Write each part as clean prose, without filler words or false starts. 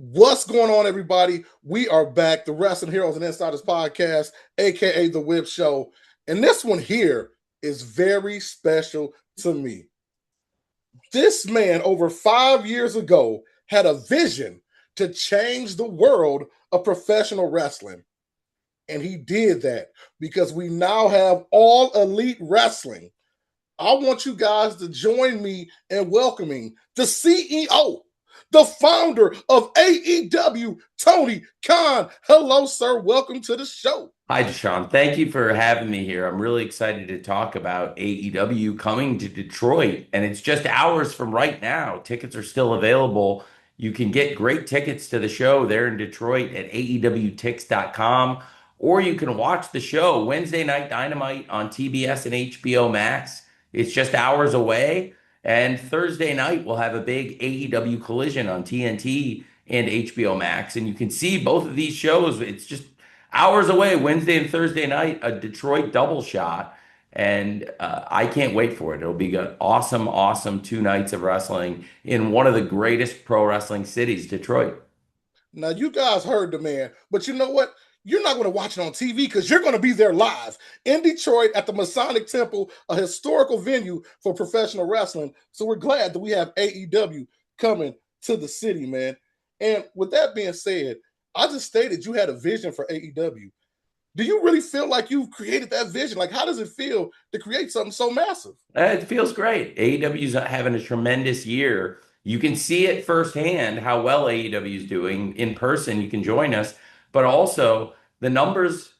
What's going on, everybody? We are back, the Wrestling Heroes and Insiders podcast, aka The Whip Show. And this one here is very special to me. This man, over 5 years ago, had a vision to change the world of professional wrestling. And he did that because we now have All Elite Wrestling. I want you guys to join me in welcoming the CEO, the founder of AEW, Tony Khan. Hello, sir. Welcome to the show. Hi, Deshaun. Thank you for having me here. I'm really excited to talk about AEW coming to Detroit, and it's just hours from right now. Tickets are still available. You can get great tickets to the show there in Detroit at aewtix.com, or you can watch the show Wednesday Night Dynamite on TBS and HBO Max. It's just hours away. And Thursday night, we'll have a big AEW collision on TNT and HBO Max. And you can see both of these shows. It's just hours away, Wednesday and Thursday night, a Detroit double shot. And I can't wait for it. It'll be an awesome, awesome 2 nights of wrestling in one of the greatest pro wrestling cities, Detroit. Now, you guys heard the man, but you know what? You're not going to watch it on TV because you're going to be there live in Detroit at the Masonic Temple, a historical venue for professional wrestling. So we're glad that we have AEW coming to the city, man. And with that being said, I just stated you had a vision for AEW. Do you really feel like you've created that vision? Like, how does it feel to create something so massive? It feels great. AEW's having a tremendous year. You can see it firsthand how well AEW is doing in person. You can join us, but also the numbers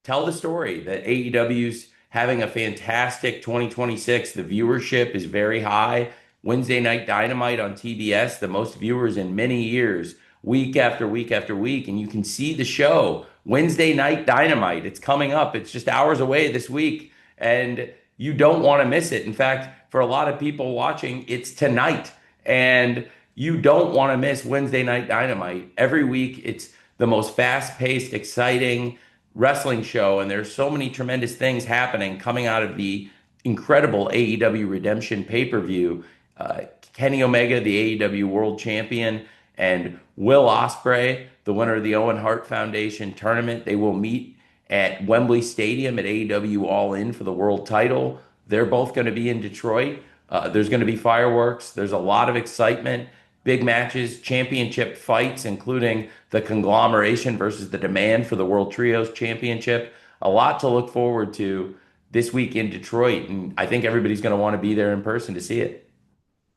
tell the story that AEW's having a fantastic 2026. The viewership is very high. Wednesday Night Dynamite on TBS, the most viewers in many years, week after week after week. And you can see the show, Wednesday Night Dynamite. It's coming up. It's just hours away this week. And you don't want to miss it. In fact, for a lot of people watching, it's tonight. And you don't want to miss Wednesday Night Dynamite. Every week, it's the most fast-paced, exciting wrestling show. And there's so many tremendous things happening coming out of the incredible AEW Redemption pay-per-view. Kenny Omega, the AEW World Champion, and Will Ospreay, the winner of the Owen Hart Foundation tournament. They will meet at Wembley Stadium at AEW All In for the world title. They're both going to be in Detroit. There's going to be fireworks. There's a lot of excitement, big matches, championship fights, including the conglomeration versus the demand for the World Trios Championship. A lot to look forward to this week in Detroit. And I think everybody's going to want to be there in person to see it.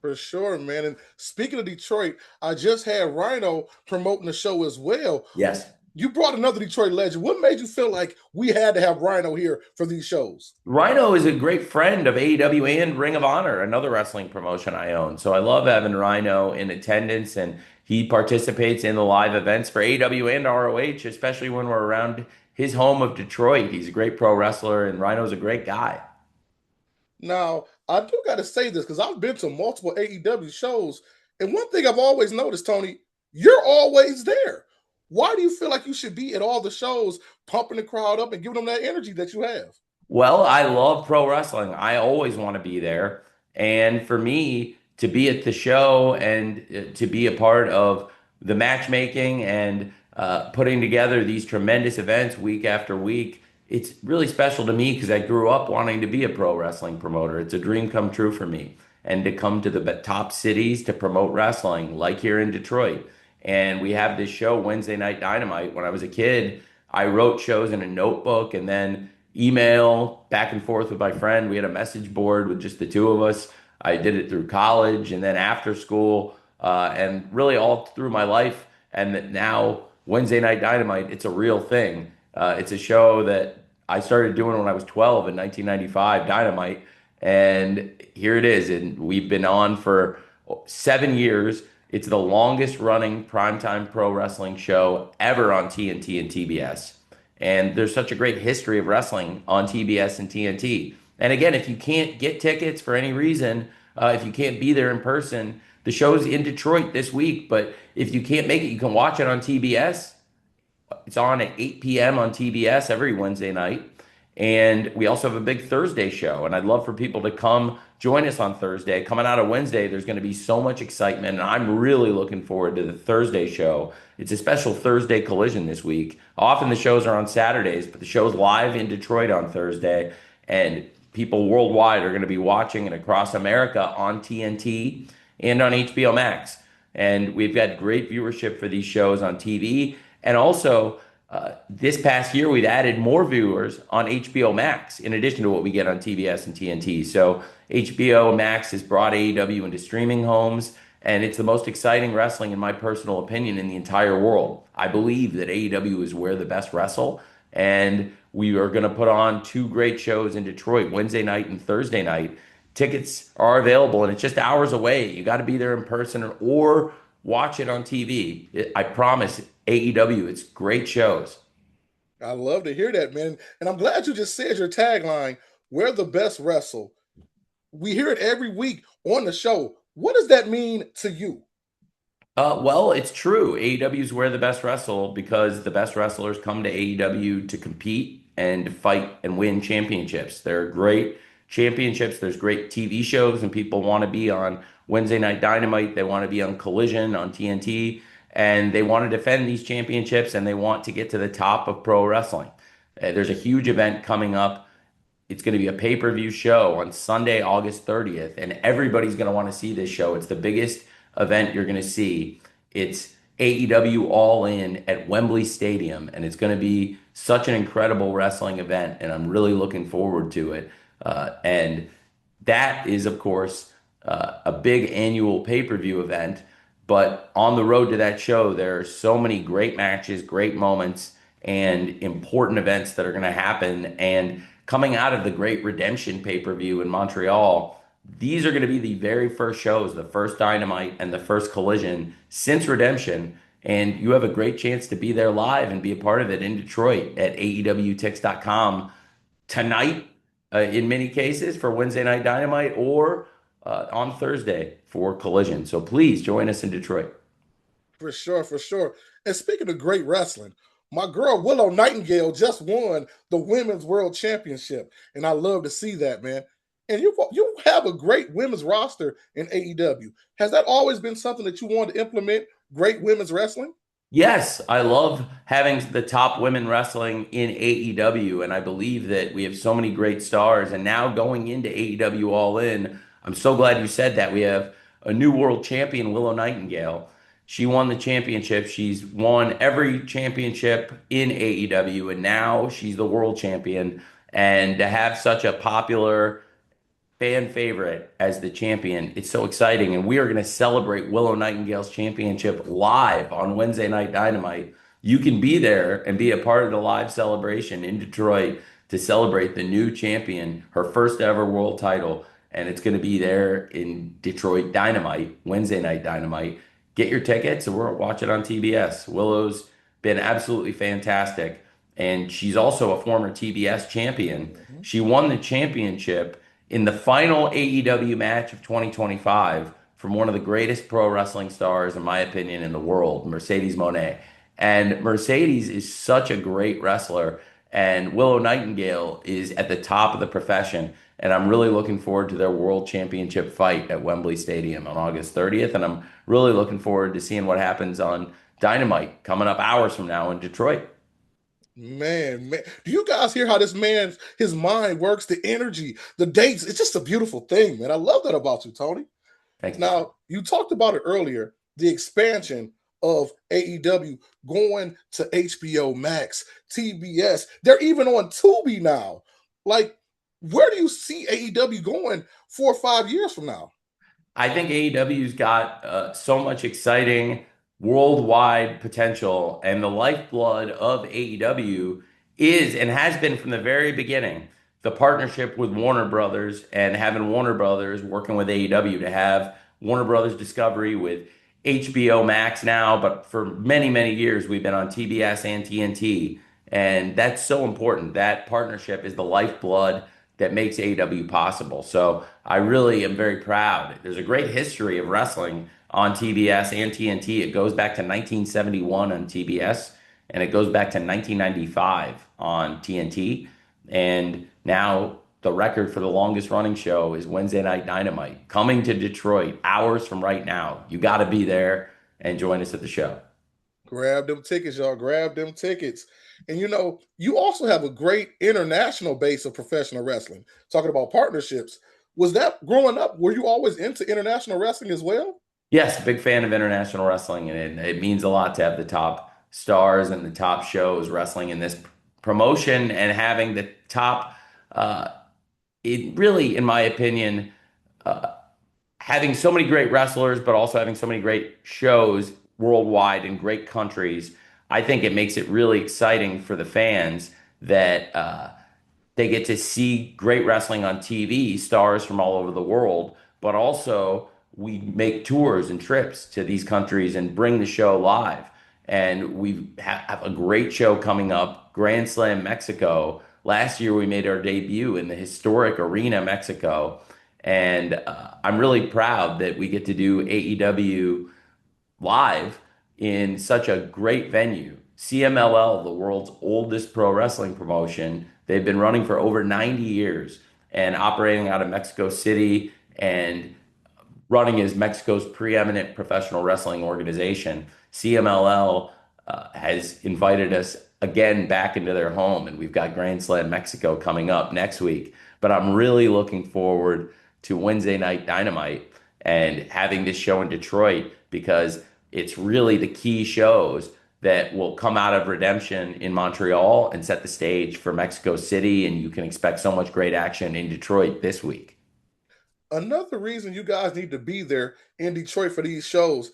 For sure, man. And speaking of Detroit, I just had Rhino promoting the show as well. Yes. You brought another Detroit legend. What made you feel like we had to have Rhino here for these shows? Rhino is a great friend of AEW and Ring of Honor, another wrestling promotion I own. So I love having Rhino in attendance, and he participates in the live events for AEW and ROH, especially when we're around his home of Detroit. He's a great pro wrestler, and Rhino's a great guy. Now, I do got to say this because I've been to multiple AEW shows. And one thing I've always noticed, Tony, you're always there. Why do you feel like you should be at all the shows, pumping the crowd up and giving them that energy that you have? Well, I love pro wrestling. I always want to be there. And for me to be at the show and to be a part of the matchmaking and putting together these tremendous events week after week, it's really special to me because I grew up wanting to be a pro wrestling promoter. It's a dream come true for me. And to come to the top cities to promote wrestling, like here in Detroit. And we have this show, Wednesday Night Dynamite. When I was a kid, I wrote shows in a notebook and then email back and forth with my friend. We had a message board with just the two of us. I did it through college and then after school, and really all through my life. And that now Wednesday Night Dynamite, it's a real thing. It's a show that I started doing when I was 12 in 1995, Dynamite. And here it is. And we've been on for 7 years. It's the longest running primetime pro wrestling show ever on TNT and TBS. And there's such a great history of wrestling on TBS and TNT. And again, if you can't get tickets for any reason, if you can't be there in person, the show's in Detroit this week. But if you can't make it, you can watch it on TBS. It's on at 8 p.m. on TBS every Wednesday night. And we also have a big Thursday show. And I'd love for people to come join us on Thursday. Coming out of Wednesday, there's going to be so much excitement. And I'm really looking forward to the Thursday show. It's a special Thursday collision this week. Often the shows are on Saturdays, but the show's live in Detroit on Thursday. And people worldwide are going to be watching it across America on TNT and on HBO Max. And we've got great viewership for these shows on TV. And also, this past year, we've added more viewers on HBO Max in addition to what we get on TBS and TNT. So HBO Max has brought AEW into streaming homes, and it's the most exciting wrestling, in my personal opinion, in the entire world. I believe that AEW is where the best wrestle, and we are going to put on two great shows in Detroit, Wednesday night and Thursday night. Tickets are available, and it's just hours away. You got to be there in person or watch it on TV. I promise AEW, it's great shows. I love to hear that, man. And I'm glad you just said your tagline, "We're the best wrestle." We hear it every week on the show. What does that mean to you? Well, it's true. AEW is where the best wrestle because the best wrestlers come to AEW to compete and to fight and win championships. There are great championships. There's great TV shows, and people want to be on Wednesday Night Dynamite. They want to be on Collision on TNT, and they want to defend these championships and they want to get to the top of pro wrestling. There's a huge event coming up. It's going to be a pay-per-view show on Sunday, August 30th, and everybody's going to want to see this show. It's the biggest event you're going to see. It's AEW All In at Wembley Stadium, and it's going to be such an incredible wrestling event, and I'm really looking forward to it. And that is, of course, a big annual pay-per-view event. But on the road to that show, there are so many great matches, great moments, and important events that are going to happen. And coming out of the Great Redemption pay-per-view in Montreal, these are going to be the very first shows, the first Dynamite and the first Collision since Redemption. And you have a great chance to be there live and be a part of it in Detroit at AEWTix.com tonight, in many cases, for Wednesday Night Dynamite or on Thursday for Collision. So please join us in Detroit. For sure, for sure. And speaking of great wrestling, my girl Willow Nightingale just won the Women's World Championship, and I love to see that, man. And you have a great women's roster in AEW. Has that always been something that you wanted to implement? Great women's wrestling? Yes, I love having the top women wrestling in AEW, and I believe that we have so many great stars. And now going into AEW All In, I'm so glad you said that. We have a new world champion, Willow Nightingale. She won the championship. She's won every championship in AEW, and now she's the world champion. And to have such a popular fan favorite as the champion. It's so exciting. And we are going to celebrate Willow Nightingale's championship live on Wednesday Night Dynamite. You can be there and be a part of the live celebration in Detroit to celebrate the new champion, her first ever world title. And it's going to be there in Detroit Dynamite, Wednesday Night Dynamite. Get your tickets and we'll watch it on TBS. Willow's been absolutely fantastic. And she's also a former TBS champion. Mm-hmm. She won the championship in the final AEW match of 2025 from one of the greatest pro wrestling stars, in my opinion, in the world, Mercedes Moné. And Mercedes is such a great wrestler, and Willow Nightingale is at the top of the profession. And I'm really looking forward to their world championship fight at Wembley Stadium on August 30th. And I'm really looking forward to seeing what happens on Dynamite coming up hours from now in Detroit. Man, do you guys hear how this man's his mind works? The energy, the dates. It's just a beautiful thing, man. I love that about you, Tony. Thank you. Now, you talked about it earlier, the expansion of AEW going to HBO Max, TBS. They're even on Tubi now. Like, where do you see AEW going 4 or 5 years from now? I think AEW's got so much exciting worldwide potential, and the lifeblood of AEW is and has been from the very beginning the partnership with Warner Brothers and having Warner Brothers working with AEW to have Warner Brothers Discovery with HBO Max now, but for many, many years we've been on TBS and TNT, and that's so important. That partnership is the lifeblood that makes AEW possible. So I really am very proud. There's a great history of wrestling on TBS and TNT. It goes back to 1971 on TBS and it goes back to 1995 on TNT. And now the record for the longest running show is Wednesday Night Dynamite coming to Detroit hours from right now. You got to be there and join us at the show. Grab them tickets, y'all. Grab them tickets. And you also have a great international base of professional wrestling. Talking about partnerships. Was that growing up? Were you always into international wrestling as well? Yes, big fan of international wrestling, and it means a lot to have the top stars and the top shows wrestling in this promotion and having the top. Uh, it really, in my opinion, uh, having so many great wrestlers, but also having so many great shows worldwide in great countries. I think it makes it really exciting for the fans that they get to see great wrestling on TV, stars from all over the world, but also we make tours and trips to these countries and bring the show live. And we have a great show coming up, Grand Slam Mexico. Last year, we made our debut in the historic Arena Mexico. And I'm really proud that we get to do AEW live in such a great venue. CMLL, the world's oldest pro wrestling promotion, they've been running for over 90 years and operating out of Mexico City and running as Mexico's preeminent professional wrestling organization. CMLL has invited us again back into their home, and we've got Grand Slam Mexico coming up next week. But I'm really looking forward to Wednesday Night Dynamite and having this show in Detroit because it's really the key shows that will come out of Redemption in Montreal and set the stage for Mexico City. And you can expect so much great action in Detroit this week. Another reason you guys need to be there in Detroit for these shows.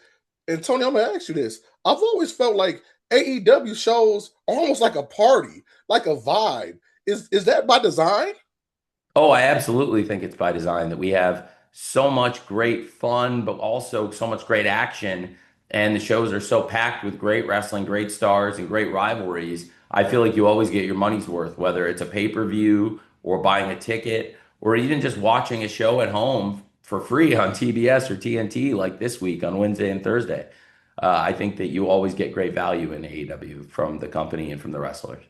And Tony, I'm gonna ask you this. I've always felt like AEW shows are almost like a party, like a vibe. Is that by design? Oh, I absolutely think it's by design that we have so much great fun, but also so much great action. And the shows are so packed with great wrestling, great stars, and great rivalries. I feel like you always get your money's worth, whether it's a pay-per-view or buying a ticket or even just watching a show at home for free on TBS or TNT like this week on Wednesday and Thursday. I think that you always get great value in AEW from the company and from the wrestlers.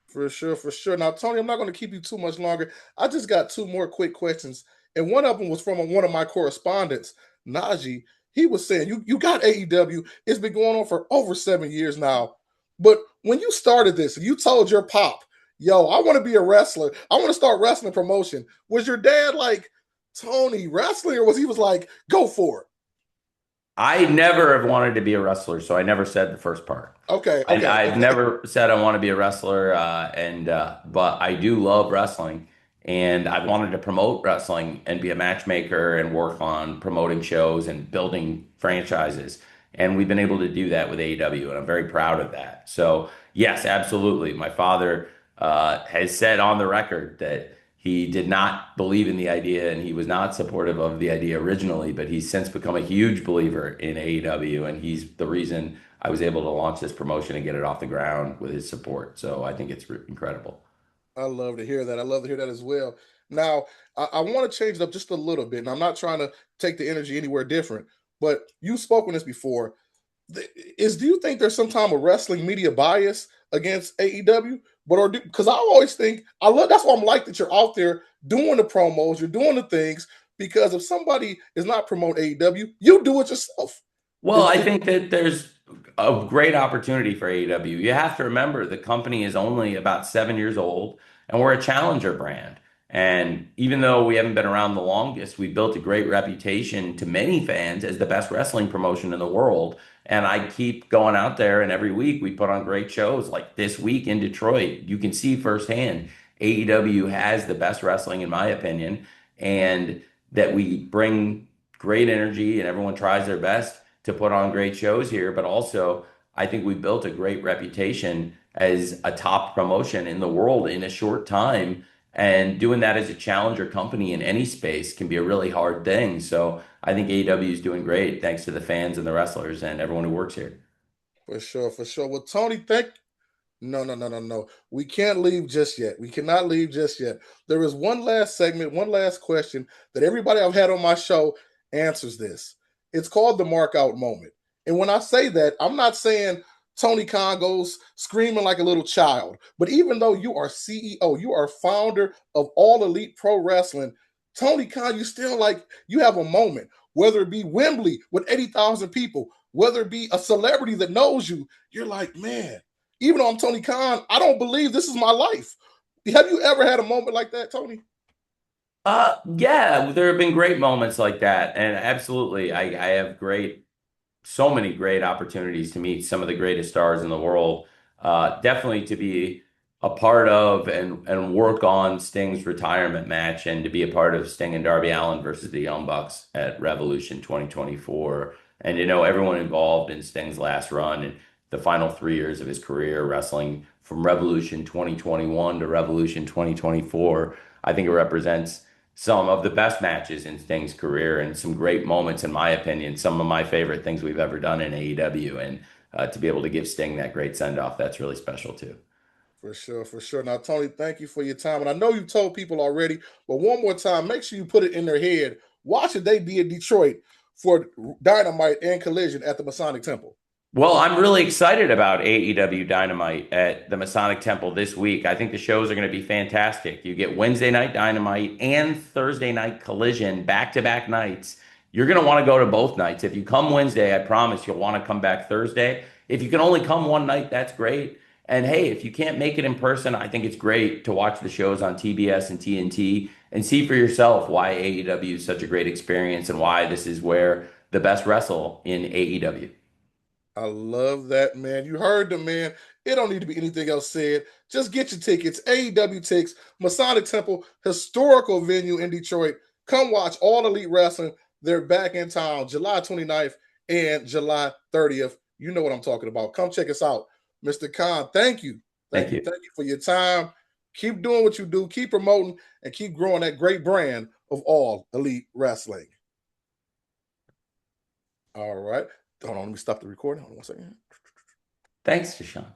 For sure, for sure. Now, Tony, I'm not going to keep you too much longer. I just got two more quick questions, and one of them was from one of my correspondents, Najee. He was saying, "You got AEW. It's been going on for over 7 years now. But when you started this, and you told your pop, 'Yo, I want to be a wrestler. I want to start wrestling promotion.' Was your dad like, 'Tony, wrestling,' or was he was like, 'Go for it'?" I never have wanted to be a wrestler, so I never said the first part. Okay, I, okay, I've okay. never said I want to be a wrestler, but I do love wrestling, and I wanted to promote wrestling and be a matchmaker and work on promoting shows and building franchises. And we've been able to do that with AEW, and I'm very proud of that. So yes, absolutely. My father has said on the record that he did not believe in the idea and he was not supportive of the idea originally, but he's since become a huge believer in AEW, and he's the reason I was able to launch this promotion and get it off the ground with his support. So I think it's incredible. I love to hear that. I love to hear that as well. Now, I want to change it up just a little bit, and I'm not trying to take the energy anywhere different. But you've spoken this before. Do you think there's some time of wrestling media bias against AEW? But or because I always think I love that's why I'm like that you're out there doing the promos, you're doing the things. Because if somebody is not promoting AEW, you do it yourself. Well, Is, I is think that there's a great opportunity for AEW. You have to remember the company is only about 7 years old and we're a challenger brand. And even though we haven't been around the longest, we built a great reputation to many fans as the best wrestling promotion in the world. And I keep going out there, and every week we put on great shows like this week in Detroit. You can see firsthand AEW has the best wrestling, in my opinion, and that we bring great energy and everyone tries their best to put on great shows here, but also I think we built a great reputation as a top promotion in the world in a short time. And doing that as a challenger company in any space can be a really hard thing. So I think AEW is doing great thanks to the fans and the wrestlers and everyone who works here. for sure, for sure. Well, Tony, thank No, no, no, no, no. We can't leave just yet. We cannot leave just yet. There is one last segment, one last question that everybody I've had on my show answers this. It's called the mark out moment. And when I say that, I'm not saying Tony Khan goes screaming like a little child. But even though you are CEO, you are founder of All Elite Pro Wrestling, Tony Khan, you still like, you have a moment, whether it be Wembley with 80,000 people, whether it be a celebrity that knows you, you're like, man, even though I'm Tony Khan, I don't believe this is my life. Have you ever had a moment like that, Tony? Yeah, there have been great moments like that, and absolutely, I have so many great opportunities to meet some of the greatest stars in the world. Definitely to be a part of and work on Sting's retirement match and to be a part of Sting and Darby Allin versus the Young Bucks at Revolution 2024. And everyone involved in Sting's last run and the final 3 years of his career wrestling from Revolution 2021 to Revolution 2024. I think it represents some of the best matches in Sting's career and some great moments, in my opinion, some of my favorite things we've ever done in AEW. And to be able to give Sting that great send off, that's really special too. For sure, for sure. Now, Tony, thank you for your time. And I know you've told people already, but one more time, make sure you put it in their head. Why should they be in Detroit for Dynamite and Collision at the Masonic Temple? Well, I'm really excited about AEW Dynamite at the Masonic Temple this week. I think the shows are going to be fantastic. You get Wednesday night Dynamite and Thursday night Collision back to back nights. You're going to want to go to both nights. If you come Wednesday, I promise you'll want to come back Thursday. If you can only come one night, that's great. And hey, if you can't make it in person, I think it's great to watch the shows on TBS and TNT and see for yourself why AEW is such a great experience and why this is where the best wrestle in AEW. I love that, man. You heard the man. It don't need to be anything else said. Just get your tickets. AEW Ticks, Masonic Temple, historical venue in Detroit. Come watch All Elite Wrestling. They're back in town July 29th and July 30th. You know what I'm talking about. Come check us out. Mr. Khan, thank you. Thank Thank you. you. Thank you for your time. Keep doing what you do. Keep promoting and keep growing that great brand of All Elite Wrestling. All right. Hold on. Let me stop the recording. Hold on 1 second. Thanks, Deshaun.